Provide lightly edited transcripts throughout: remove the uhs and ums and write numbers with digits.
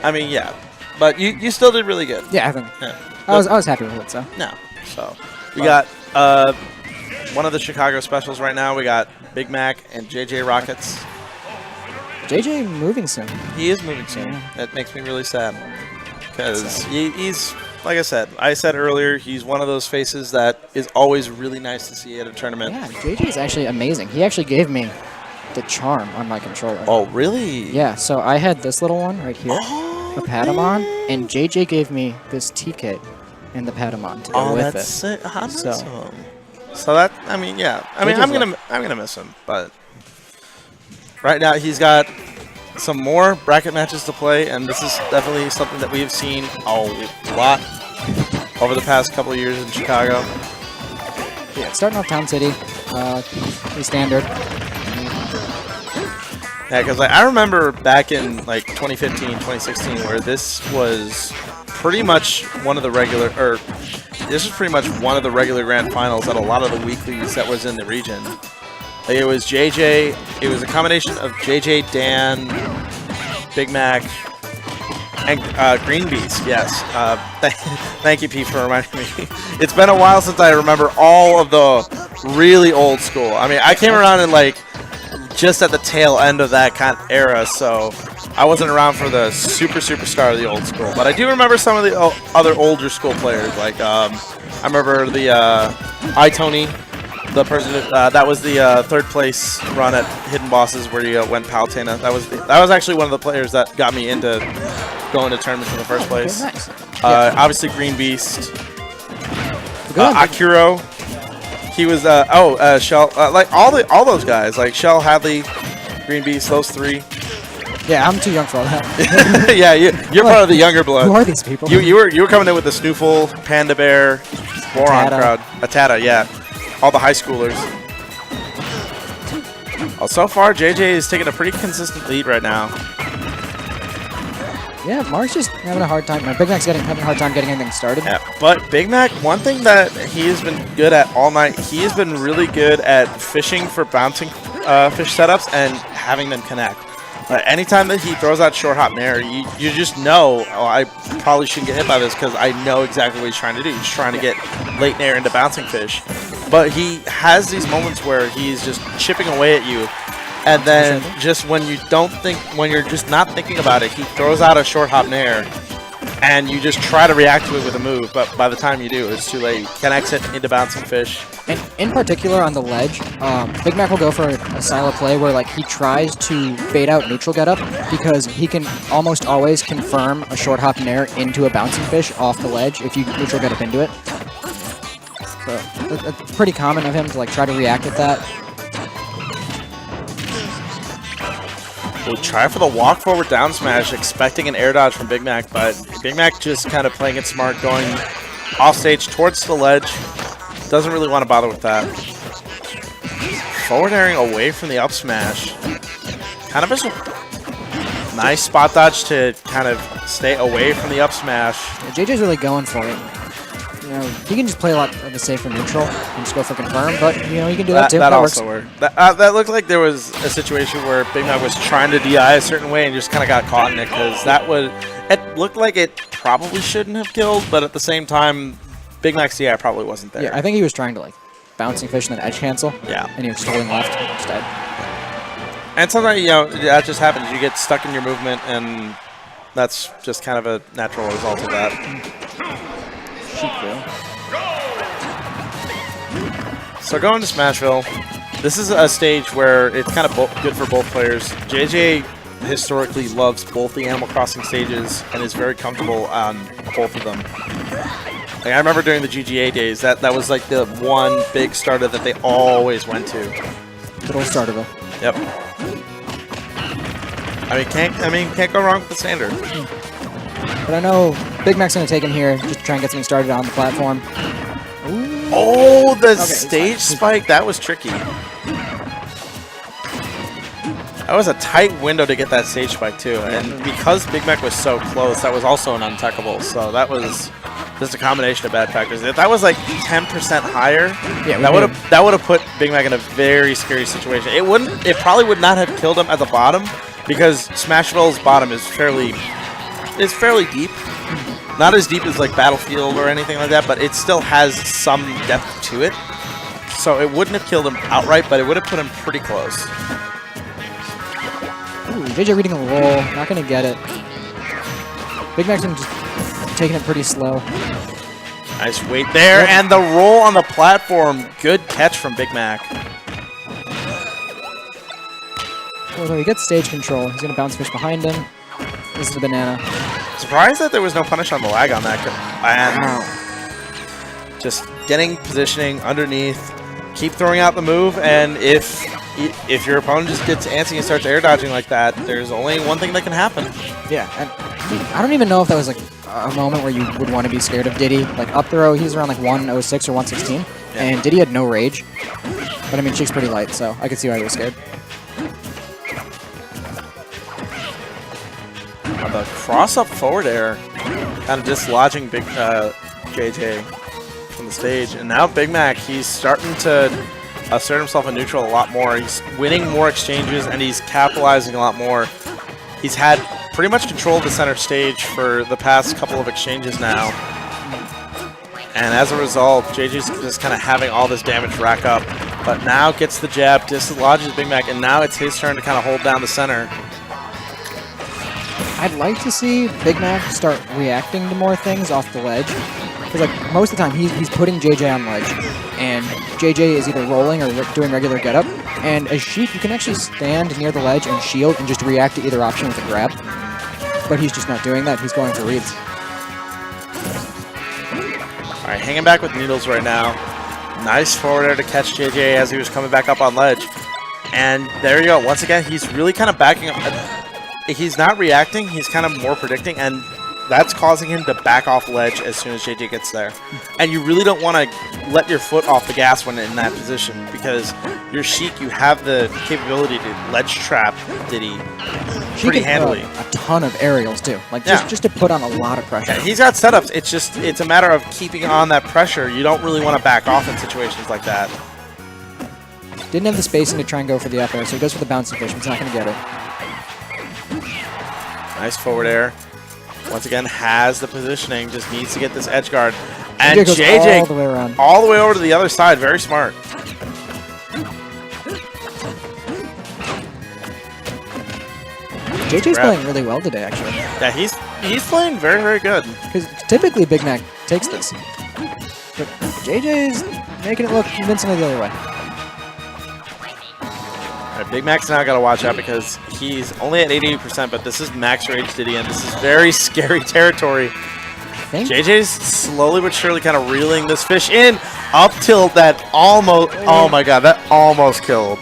I mean, yeah. But you still did really good. Yeah, I think. Yeah. I was happy with it, so. No. So we got one of the Chicago specials right now. We got Big Mac and JJROCKETS. JJ moving soon. He is moving soon. Yeah. That makes me really sad. Because he's, like I said earlier, he's one of those faces that is always really nice to see at a tournament. Yeah, JJ is actually amazing. He actually gave me the charm on my controller. Oh, really? Yeah, so I had this little one right here, the Patamon, and JJ gave me this T-Kit and the Patamon to go with it. Sick. So that, I mean, yeah. I mean, I'm gonna miss him, but right now he's got some more bracket matches to play, and this is definitely something that we've seen a lot over the past couple of years in Chicago. Yeah, starting off Town City, pretty standard. Yeah, because I remember back in like 2015, 2016, where this was pretty much one of the regular, or this was pretty much one of the regular grand finals at a lot of the weeklies that was in the region. Like, it was JJ. It was a combination of JJ, Dan, Big Mac, and Green Beast. Yes. Thank you, Pete, for reminding me. It's been a while since I remember all of the really old school. I mean, I came around in like just at the tail end of that kind of era, so I wasn't around for the superstar of the old school. But I do remember some of the other older school players. Like I remember the iTony. The person that was the third place run at Hidden Bosses where you went Palutena. That was actually one of the players that got me into going to tournaments in the first place. Okay, nice. Obviously Green Beast, Akiro. He was Shell. Like all those guys, like Shell, Hadley, Green Beast, those three. Yeah, I'm too young for all that. Yeah, you're part of the younger blood. Who are these people? You were coming in with the Snoofle, Panda Bear, Boron crowd, Atata, yeah. All the high schoolers. Well, so far, JJ is taking a pretty consistent lead right now. Yeah, Mark's just having a hard time. Big Mac's having a hard time getting anything started. Yeah, but Big Mac, one thing that he has been good at all night, he has been really good at fishing for bouncing fish setups and having them connect. Anytime that he throws out short hop nair, you just know, oh, I probably shouldn't get hit by this because I know exactly what he's trying to do. He's trying to get late nair into bouncing fish. But he has these moments where he's just chipping away at you, and then just when you're just not thinking about it, he throws out a short hop nair, and you just try to react to it with a move, but by the time you do, it's too late. He connects it into bouncing fish. And in particular on the ledge, Big Mac will go for a style of play where like he tries to bait out neutral getup because he can almost always confirm a short hop nair into a bouncing fish off the ledge if you neutral getup into it. So it's pretty common of him to like try to react with that. We'll try for the walk forward down smash, expecting an air dodge from Big Mac, but Big Mac just kind of playing it smart, going off stage towards the ledge. Doesn't really want to bother with that. Forward airing away from the up smash. Kind of a nice spot dodge to kind of stay away from the up smash. Yeah, JJ's really going for it. You know, he can just play a lot of the safer neutral and just go for confirm, but you know, he can do that too. That also worked. That looked like there was a situation where Big Mac was trying to DI a certain way and just kind of got caught in it because it looked like it probably shouldn't have killed, but at the same time, Big Mac's DI probably wasn't there. Yeah, I think he was trying to like bouncing fish and then edge cancel. Yeah. And he was holding left instead. And sometimes, you know, that just happens. You get stuck in your movement, and that's just kind of a natural result of that. So going to Smashville, this is a stage where it's kind of good for both players. JJ historically loves both the Animal Crossing stages and is very comfortable on both of them. Like, I remember during the GGA days, that was like the one big starter that they always went to. Good old Starterville. Yep. Can't go wrong with the standard. But I know Big Mac's going to take him here just to try and get something started on the platform. Ooh. Oh, the stage spike. That was tricky. That was a tight window to get that stage spike, too. And because Big Mac was so close, that was also an untechable. So that was just a combination of bad factors. If that was like 10% higher, yeah, that would have put Big Mac in a very scary situation. It probably would not have killed him at the bottom because Smashville's bottom is fairly is fairly deep. Not as deep as like Battlefield or anything like that, but it still has some depth to it. So it wouldn't have killed him outright, but it would have put him pretty close. Ooh, JJ reading a roll, not going to get it. Big Mac's just taking it pretty slow. Nice wait there, and the roll on the platform. Good catch from Big Mac. Although he gets stage control, he's going to bounce fish behind him. This is the banana. Surprised that there was no punish on the lag on that. And Wow. just getting positioning underneath, keep throwing out the move, and if your opponent just gets antsy and starts air dodging like that, there's only one thing that can happen. Yeah, and I don't even know if that was like a moment where you would want to be scared of Diddy. Like up throw, he's around like 106 or 116, and Diddy had no rage. But I mean, Sheik's pretty light, so I could see why he was scared. The cross-up forward air, kind of dislodging Big JJ from the stage. And now Big Mac, he's starting to assert himself in neutral a lot more. He's winning more exchanges, and he's capitalizing a lot more. He's had pretty much control of the center stage for the past couple of exchanges now. And as a result, JJ's just kind of having all this damage rack up. But now gets the jab, dislodges Big Mac, and now it's his turn to kind of hold down the center. I'd like to see Big Mac start reacting to more things off the ledge. Because like most of the time, he's putting JJ on ledge. And JJ is either rolling or doing regular get-up. And as Sheik, you can actually stand near the ledge and shield and just react to either option with a grab. But he's just not doing that. He's going for reads. All right, hanging back with needles right now. Nice forward air to catch JJ as he was coming back up on ledge. And there you go. Once again, he's really kind of backing up. He's not reacting. He's kind of more predicting, and that's causing him to back off ledge as soon as JJ gets there. And you really don't want to let your foot off the gas when in that position, because you're Sheik, you have the capability to ledge trap Diddy pretty handily. A ton of aerials too, like just to put on a lot of pressure. Yeah, he's got setups. It's a matter of keeping on that pressure. You don't really want to back off in situations like that. Didn't have the spacing to try and go for the up air, so he goes for the bouncing fish, but he's not going to get it. Nice forward air. Once again, has the positioning, just needs to get this edge guard. And JJ all the way around. All the way over to the other side. Very smart. JJ's playing really well today, actually. Yeah, he's playing very, very good. Because typically Big Mac takes this. But JJ's making it look convincingly the other way. All right, Big Mac's now got to watch out because he's only at 88%, but this is max rage Diddy, and this is very scary territory. JJ's slowly but surely kind of reeling this fish in. Up tilt that almost, oh my god, that almost killed.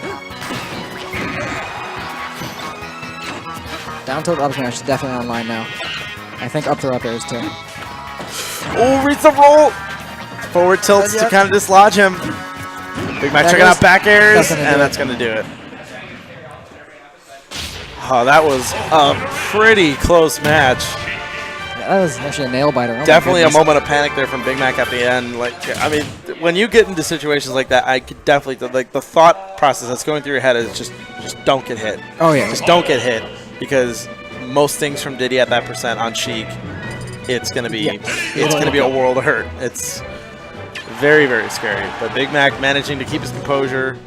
Down tilt up smash is definitely online now. I think up throw up airs too. Oh, reads the roll. Forward tilts to kind of dislodge him. Big Mac checking out back airs, and that's going to do it. Oh, that was a pretty close match. Yeah, that was actually a nail biter. Oh, definitely a moment of panic there from Big Mac at the end. Like, I mean, when you get into situations like that, I could definitely, like, the thought process that's going through your head is just don't get hit. Oh yeah, just don't get hit, because most things from Diddy at that percent on Sheik, it's gonna be a world of hurt. It's very, very scary. But Big Mac managing to keep his composure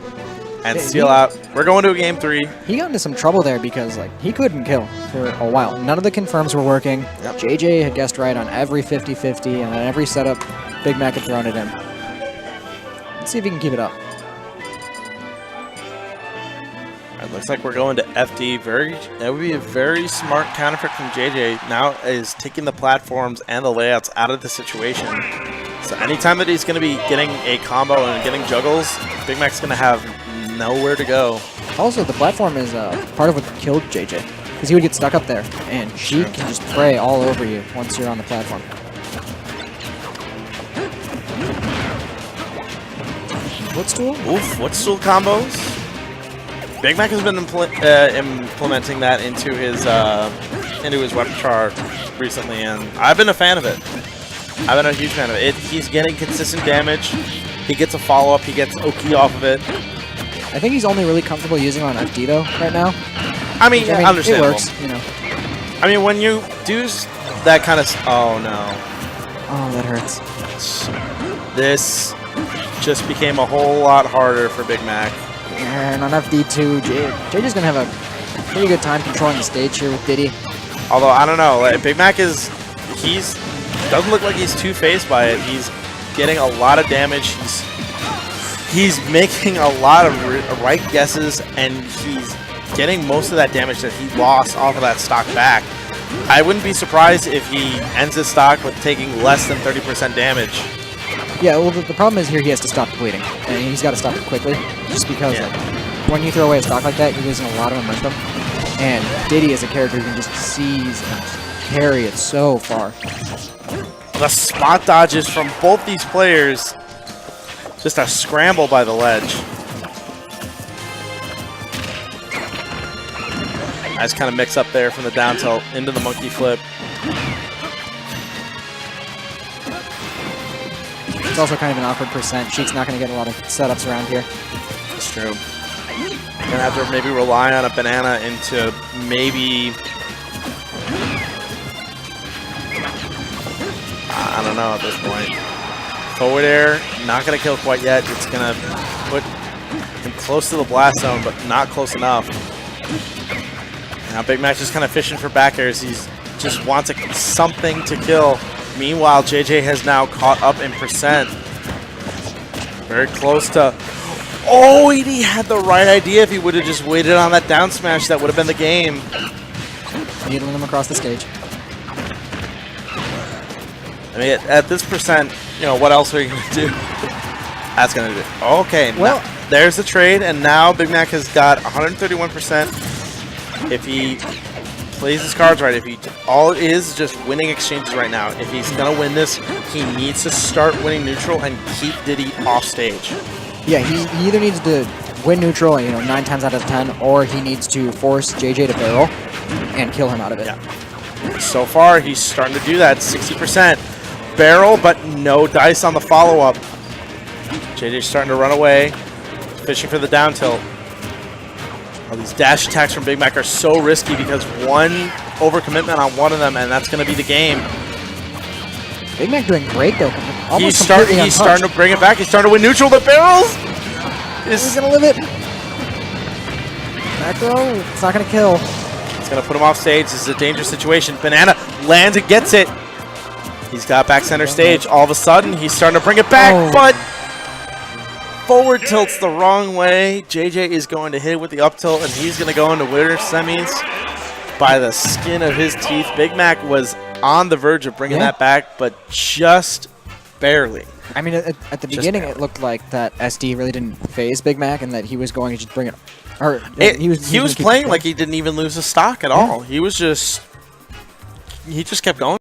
and steal out. We're going to a game 3. He got into some trouble there because like he couldn't kill for a while. None of the confirms were working. Yep. JJ had guessed right on every 50-50, and on every setup, Big Mac had thrown it in. Let's see if he can keep it up. It looks like we're going to FD. That would be a very smart counterpick from JJ. Now is taking the platforms and the layouts out of the situation. So anytime that he's going to be getting a combo and getting juggles, Big Mac's going to have nowhere to go. Also, the platform is part of what killed JJ, because he would get stuck up there, and Sheik can just spray all over you once you're on the platform. Footstool? Oof, footstool combos. Big Mac has been implementing that into his repertoire recently, and I've been a fan of it. I've been a huge fan of it. He's getting consistent damage. He gets a follow-up. He gets Oki off of it. I think he's only really comfortable using it on FD though right now. I mean, understandable. It works, you know. I mean, when you do that kind of... Oh, no. Oh, that hurts. This just became a whole lot harder for Big Mac. And on FD2, JJ's going to have a pretty good time controlling the stage here with Diddy. Although, I don't know. Like, Big Mac is... doesn't look like he's too phased by it. He's getting a lot of damage. He's making a lot of right guesses, and he's getting most of that damage that he lost off of that stock back. I wouldn't be surprised if he ends his stock with taking less than 30% damage. Yeah, well, the problem is here he has to stop depleting, and he's got to stop it quickly, just because like, when you throw away a stock like that, you're losing a lot of momentum. And Diddy is a character who can just seize and carry it so far. The spot dodges from both these players, just a scramble by the ledge. Nice kind of mix up there from the down tilt into the monkey flip. It's also kind of an awkward percent. Sheik's not going to get a lot of setups around here. That's true. Gonna have to maybe rely on a banana into maybe... I don't know at this point. Forward air, not going to kill quite yet. It's going to put him close to the blast zone, but not close enough. Now Big Mac just kind of fishing for back airs. He just wants something to kill. Meanwhile, JJ has now caught up in percent. Very close to... Oh, he had the right idea. If he would have just waited on that down smash, that would have been the game. Needling him across the stage. I mean, at this percent, you know, what else are you going to do? That's going to do it. Okay, well, there's the trade, and now Big Mac has got 131%. If he plays his cards right, if he all it is just winning exchanges right now. If he's going to win this, he needs to start winning neutral and keep Diddy off stage. Yeah, he either needs to win neutral, 9 times out of 10, or he needs to force JJ to barrel and kill him out of it. Yeah. So far, he's starting to do that. 60%. Barrel, but no dice on the follow-up. JJ's starting to run away, fishing for the down tilt. Oh, these dash attacks from Big Mac are so risky because one overcommitment on one of them, and that's going to be the game. Big Mac doing great, though. He's starting to bring it back. He's starting to win neutral. The barrels! He's going to live it. Back row. It's not going to kill. It's going to put him off stage. This is a dangerous situation. Banana lands and gets it. He's got back center stage. All of a sudden, he's starting to bring it back, but forward tilts the wrong way. JJ is going to hit it with the up tilt, and he's going to go into winner semis by the skin of his teeth. Big Mac was on the verge of bringing that back, but just barely. I mean, at the beginning, it looked like that SD really didn't phase Big Mac, and that he was going to just bring it. Or he was playing like he didn't even lose his stock at all. He was just... He just kept going.